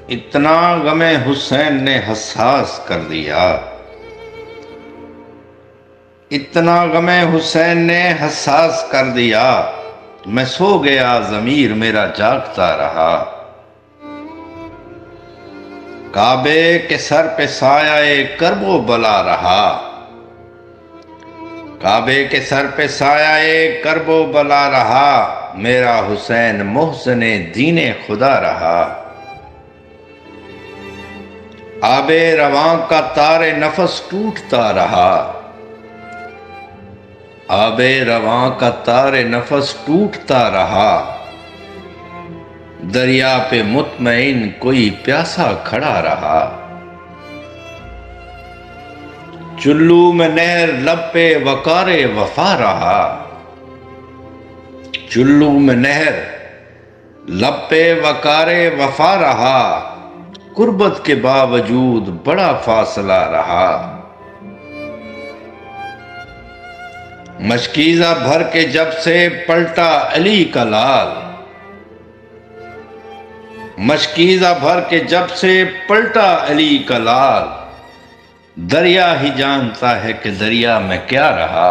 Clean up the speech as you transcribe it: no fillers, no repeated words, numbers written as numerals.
اتنا غم حسین نے حساس کر دیا، اتنا غم حسین نے حساس کر دیا، میں سو گیا ضمیر میرا جاگتا رہا۔ کعبے کے سر پہ سایہ کرب و بلا رہا، کعبے کے سر پہ سایہ کرب و بلا رہا، میرا حسین محسن دین خدا رہا۔ آب رواں کا تار نفس ٹوٹتا رہا، آب رواں کا تار نفس ٹوٹتا رہا، دریا پہ مطمئن کوئی پیاسا کھڑا رہا۔ چلو میں نہر لب پہ وقار وفا رہا، چلو میں نہر لب پہ وقار وفا رہا، قربت کے باوجود بڑا فاصلہ رہا۔ مشکیزہ بھر کے جب سے پلٹا علی کا لال، مشکیزہ بھر کے جب سے پلٹا علی کا لال، دریا ہی جانتا ہے کہ دریا میں کیا رہا۔